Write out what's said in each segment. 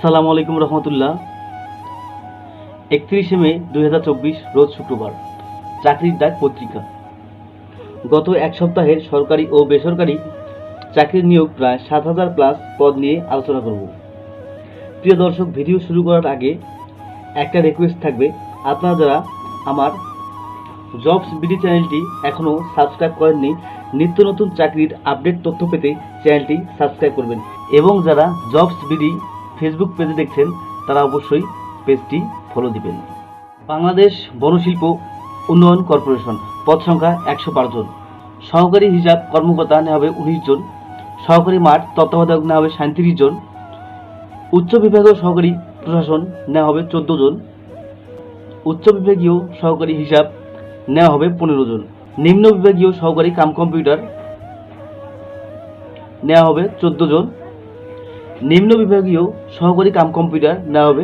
আসসালামু আলাইকুম রহমতুল্লাহ। 31 মে 2024 রোজ শুক্রবার। চাকরির ডাক পত্রিকা। গত এক সপ্তাহের সরকারি ও বেসরকারি চাকরির নিয়োগ প্রায় 7,000 প্লাস পদ নিয়ে আলোচনা করব। প্রিয় দর্শক, ভিডিও শুরু করার আগে একটা রিকোয়েস্ট থাকবে, আপনারা যারা আমার জবস বিডি চ্যানেলটি এখনও সাবস্ক্রাইব করেননি, নিত্য নতুন চাকরির আপডেট তথ্য পেতে চ্যানেলটি সাবস্ক্রাইব করবেন এবং যারা জবস বিডি ফেসবুক পেজে দেখছেন তারা অবশ্যই পেজটি ফলো দিবেন। বাংলাদেশ বনশিল্প উন্নয়ন কর্পোরেশন, পদ সংখ্যা 112 জন। সহকারী হিসাব কর্মকর্তা নেওয়া হবে 19 জন। সহকারী মাঠ তত্ত্বাবধায়ক নেওয়া হবে 37 জন। উচ্চ বিভাগীয় সহকারী প্রশাসন নেওয়া হবে 14 জন। উচ্চ বিভাগীয় সহকারী হিসাব নেওয়া হবে 15 জন। নিম্ন বিভাগীয় সহকারী কাম কম্পিউটার নেওয়া হবে 14 জন। নিম্ন বিভাগীয় সহকারী কাম কম্পিউটার নেওয়া হবে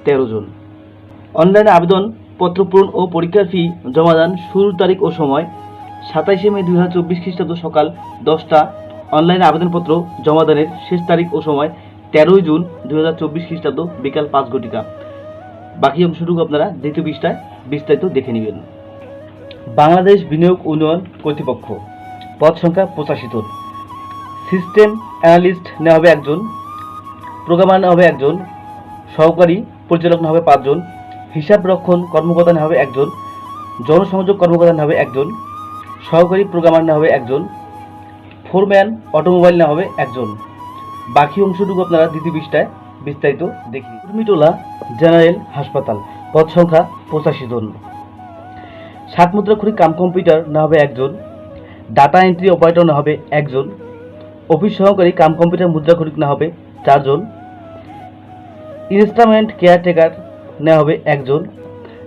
13 জন। অনলাইনে আবেদন পত্র পূরণ ও পরীক্ষার ফি জমাদান শুরুর তারিখ ও সময় 27 মে 2024 খ্রিস্টাব্দ সকাল 10টা। অনলাইনে আবেদনপত্র জমাদানের শেষ তারিখ ও সময় 13 জুন 2024 খ্রিস্টাব্দ বিকাল 5 ঘটিকা। বাকি অংশটুকু আপনারা দ্বিতীয় পৃষ্ঠায় বিস্তারিত দেখে নেবেন। বাংলাদেশ বিনিয়োগ উন্নয়ন কর্তৃপক্ষ, পদ সংখ্যা 85 জন। সিস্টেম অ্যানালিস্ট নেওয়া হবে 1 জন। প্রোগ্রামার নেওয়া হবে 1 জন। সহকারী পরিচালক নেওয়া হবে 5 জন। হিসাব রক্ষণ কর্মকর্তা নেওয়া হবে 1 জন। জনসংযোগ কর্মকর্তা নেওয়া হবে 1 জন। সহকারী প্রোগ্রামার নেওয়া হবে 1 জন। ফোরম্যান অটোমোবাইল নেওয়া হবে 1 জন। বাকি অংশটুকু আপনারা দ্বিতীয় পৃষ্ঠায় বিস্তারিত দেখে নিন। কুর্মিটোলা জেনারেল হাসপাতাল, পদ সংখ্যা 85 জন। 7 মুদ্রাক্ষরিক কাম কম্পিউটার নেওয়া হবে 1 জন। ডাটা এন্ট্রি অপারেটর নেওয়া হবে 1 জন। অফিস সহকারী কাম কম্পিউটার মুদ্রাক্ষরিক নেওয়া হবে 4 জন। ইনস্ট্রুমেন্ট কেয়ারটেকার নেওয়া হবে 1 জন।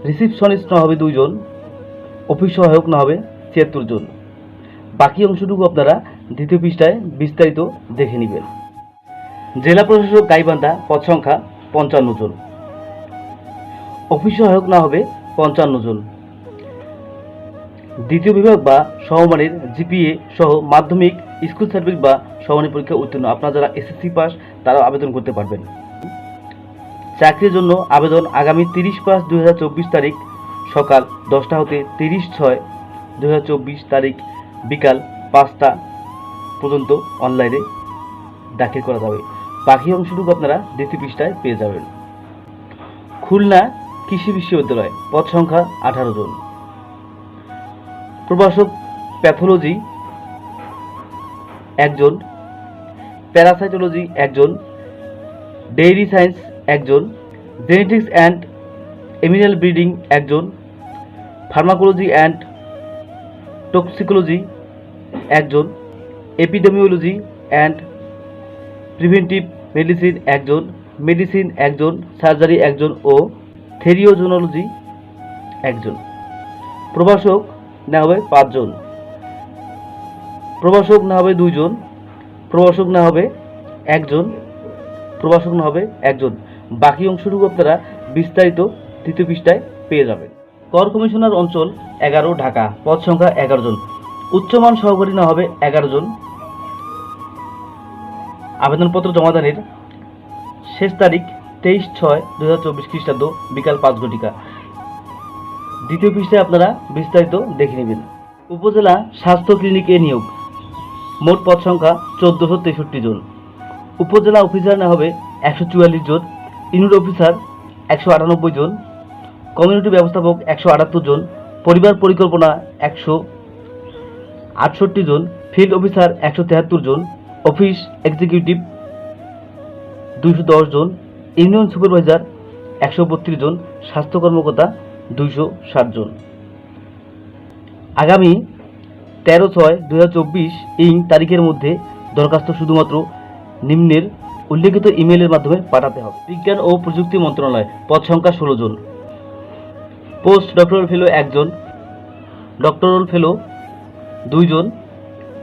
রিসিপশনিস্ট নেওয়া হবে 2 জন। অফিস সহায়ক নেওয়া হবে 76 জন। বাকি অংশটুকু আপনারা দ্বিতীয় পৃষ্ঠায় বিস্তারিত দেখে নেবেন। জেলা প্রশাসক গাইবান্ধা, পদ সংখ্যা 55 জন। অফিস সহায়ক নেওয়া হবে 55 জন। দ্বিতীয় বিভাগ বা সমমানের জিপিএ সহ মাধ্যমিক, স্কুল সার্টিফিকেট বা সমমানের পরীক্ষা উত্তীর্ণ আপনারা যারা এসএসসি পাস তারাও আবেদন করতে পারবেন। চাকরির জন্য আবেদন আগামী 30/5/2024 তারিখ সকাল 10টা হতে 30/6/2024 তারিখ বিকাল 5টা পর্যন্ত অনলাইনে দাখিল করা যাবে। বাকি অংশটুকু আপনারা দ্বিতীয় পৃষ্ঠায় পেয়ে যাবেন। খুলনা কৃষি বিশ্ববিদ্যালয়, পদ সংখ্যা 18 জন। প্রভাষক প্যাথোলজি 1 জন। প্যারাসাইটোলজি 1 জন। ডেইরি সায়েন্স 1 জন। জেনেটিক্স অ্যান্ড এমিনাল ব্রিডিং 1 জন। ফার্মাকোলজি অ্যান্ড টক্সিকোলজি 1 জন। এপিডেমিওলজি অ্যান্ড প্রিভেন্টিভ মেডিসিন 1 জন। মেডিসিন 1 জন। সার্জারি 1 জন ও থেরিওজোনোলজি 1 জন। প্রভাষক নেওয়া হবে 5 জন। প্রভাষক নেওয়া হবে 2 জন। প্রভাষক নেওয়া হবে 1 জন। প্রভাষক নেওয়া হবে 1 জন। বাকি অংশটুকু আপনারা বিস্তারিত তৃতীয় পৃষ্ঠায় পেয়ে যাবেন। কর কমিশনার অঞ্চল 11 ঢাকা, পদ সংখ্যা 11 জন। উচ্চমান সহকারী নেওয়া হবে 11 জন। আবেদনপত্র জমাদানের শেষ তারিখ 23/6/2024 খ্রিস্টাব্দ বিকাল 5 ঘটিকা। দ্বিতীয় পৃষ্ঠায় আপনারা বিস্তারিত দেখে নেবেন। উপজেলা স্বাস্থ্য ক্লিনিকে নিয়োগ, মোট পদ সংখ্যা 1463 জন। উপজেলা অফিসার নেওয়া হবে 144 জন। ইউনিট অফিসার 198 জন। কমিউনিটি ব্যবস্থাপক 178 জন। পরিবার পরিকল্পনা 168 জন। ফিল্ড অফিসার 173 জন। অফিস এক্সিকিউটিভ 210 জন। ইউনিয়ন সুপারভাইজার 132 জন। স্বাস্থ্য কর্মকর্তা 260 জন। আগামী 13/6/2024 তারিখের মধ্যে দরখাস্ত শুধুমাত্র নিম্নের উল্লেখিত ইমেইলের মাধ্যমে পাঠাতে হবে। বিজ্ঞান ও প্রযুক্তি মন্ত্রণালয়, পদ সংখ্যা 16 জন। পোস্ট ডক্টরাল ফেলো 1 জন। ডক্টরাল ফেলো 2 জন।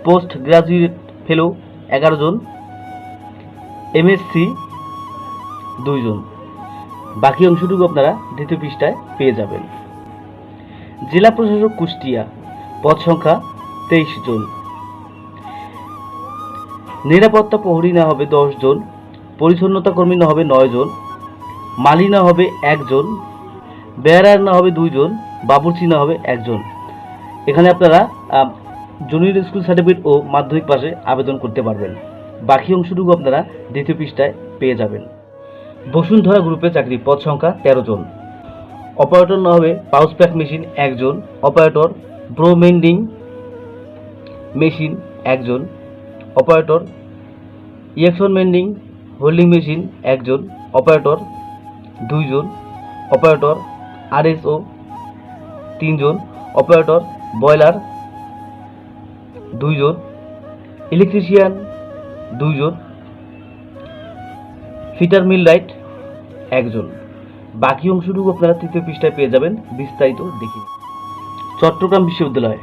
পোস্ট গ্রাজুয়েট ফেলো 11 জন। এমএসসি 2 জন। বাকি অংশটুকু আপনারা দ্বিতীয় পৃষ্ঠায় পেয়ে যাবেন। জেলা প্রশাসক কুষ্টিয়া, পদ সংখ্যা 23 জন। নিরাপত্তা প্রহরী নেওয়া হবে 10 জন। পরিচ্ছন্নতা কর্মী নেওয়া হবে 9 জন, মালি নেওয়া হবে 1 জন, বেয়ারার নেওয়া হবে 2 জন, বাবুর্চি নেওয়া হবে 1 জন। এখানে আপনারা জুনিয়র স্কুল সার্টিফিকেট ও মাধ্যমিক পাশে আবেদন করতে পারবেন। বাকি অংশটুকু আপনারা দ্বিতীয় পৃষ্ঠায় পেয়ে যাবেন। বসুন্ধরা গ্রুপে চাকরি, পদ সংখ্যা 13 জন। অপারেটর নেওয়া হবে পাউচ প্যাক মেশিন 1 জন, অপারেটর ব্রো মেন্ডিং মেশিন 1 জন, অপারেটর ইয়েকশন মেন্ডিং হোল্ডিং মেশিন 1 জন, অপারেটর 2 জন, অপারেটর আরএসও 3 জন, অপারেটর বয়লার 2 জন, ইলেকট্রিশিয়ান 2 জন, ফিটার মিল রাইট 1 জন। বাকি অংশটুকু আপনারা তৃতীয় পৃষ্ঠায় পেয়ে যাবেন, বিস্তারিত দেখি। চট্টগ্রাম বিশ্ববিদ্যালয়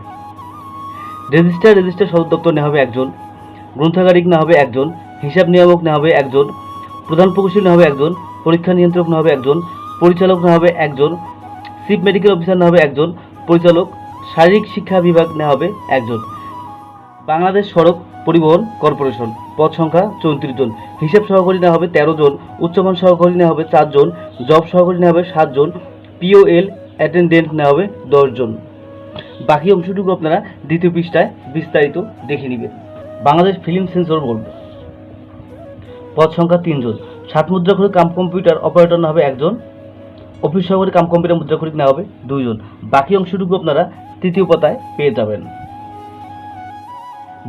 রেজিস্ট্রার সদর দপ্তর নেওয়া হবে 1 জন, গ্রন্থাগারিক নেওয়া হবে 1 জন, হিসাব নিয়ামক নেওয়া হবে 1 জন, প্রধান প্রকৌশলী নেওয়া হবে 1 জন, পরীক্ষা নিয়ন্ত্রক নেওয়া হবে 1 জন, পরিচালক নেওয়া হবে 1 জন, চিফ মেডিকেল অফিসার নেওয়া হবে 1 জন, পরিচালক শারীরিক শিক্ষা বিভাগ নেওয়া হবে 1 জন। বাংলাদেশ সড়ক পরিবহন কর্পোরেশন, পদ সংখ্যা 34 জন, হিসাব সহকারী নেওয়া হবে 13 জন, উচ্চমান সহকারী নেওয়া হবে 4 জন, জব সহকারী নেওয়া হবে 7 জন, পিওএল অ্যাটেন্ডেন্ট নেওয়া হবে 10 জন। বাকি অংশটুকু আপনারা দ্বিতীয় পৃষ্ঠায় বিস্তারিত দেখে নেবেন। বাংলাদেশ ফিল্ম সেন্সর বোর্ড, পদ সংখ্যা 3 জন, 7 মুদ্রাক্ষরিক কাম কম্পিউটার অপারেটর নেওয়া হবে 1 জন, অফিস সহকারী কাম কম্পিউটার মুদ্রাক্ষরিক নেওয়া হবে 2 জন। বাকি অংশটুকু আপনারা তৃতীয় পাতায় পেয়ে যাবেন।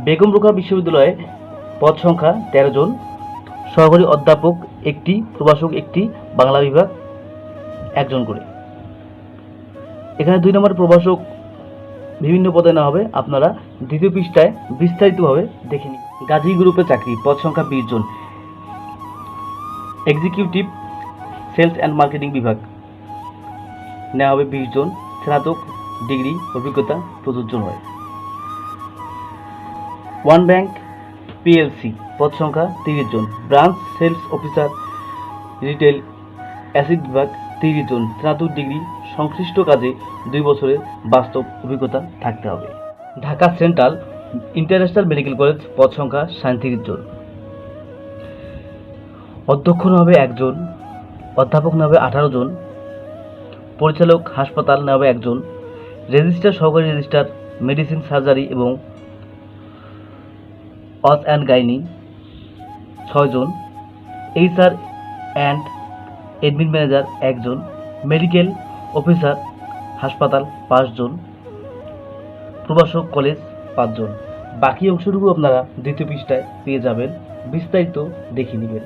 বেগম রোকেয়া বিশ্ববিদ্যালয়ে পদ সংখ্যা 13 জন, সহকারী অধ্যাপক 1টি, প্রভাষক 1টি, বাংলা বিভাগ 1 জন করে। এখানে 2 নম্বর প্রভাষক বিভিন্ন পদে নেওয়া হবে, আপনারা দ্বিতীয় পৃষ্ঠায় বিস্তারিতভাবে দেখে নিন। গাজী গ্রুপে চাকরি, পদ সংখ্যা 20 জন, এক্সিকিউটিভ সেলস অ্যান্ড মার্কেটিং বিভাগ নেওয়া হবে 20 জন, স্নাতক ডিগ্রি অভিজ্ঞতা প্রযোজ্য নয়। ওয়ান ব্যাংক পিএলসি, পদ সংখ্যা 30 জন, branch sales officer retail asset বিভাগ 30 জন, স্নাতক ডিগ্রি, সংশ্লিষ্ট কাজে 2 বছরের বাস্তব অভিজ্ঞতা থাকতে হবে। Dhaka central international medical college, পদ সংখ্যা 37 জন, অধ্যক্ষ নেওয়া হবে 1 জন, অধ্যাপক নেওয়া হবে 18 জন, পরিচালক হাসপাতাল নেওয়া হবে 1 জন, রেজিস্ট্রার সহকারী রেজিস্ট্রার মেডিসিন সার্জারি এবং অস অ্যান্ড গাইনি 6 জন, এইচআর অ্যান্ড এডমিন ম্যানেজার 1 জন, মেডিকেল অফিসার হাসপাতাল 5 জন, প্রভাষক কলেজ 5 জন। বাকি অংশটুকু আপনারা দ্বিতীয় পৃষ্ঠায় পেয়ে যাবেন, বিস্তারিত দেখে নেবেন।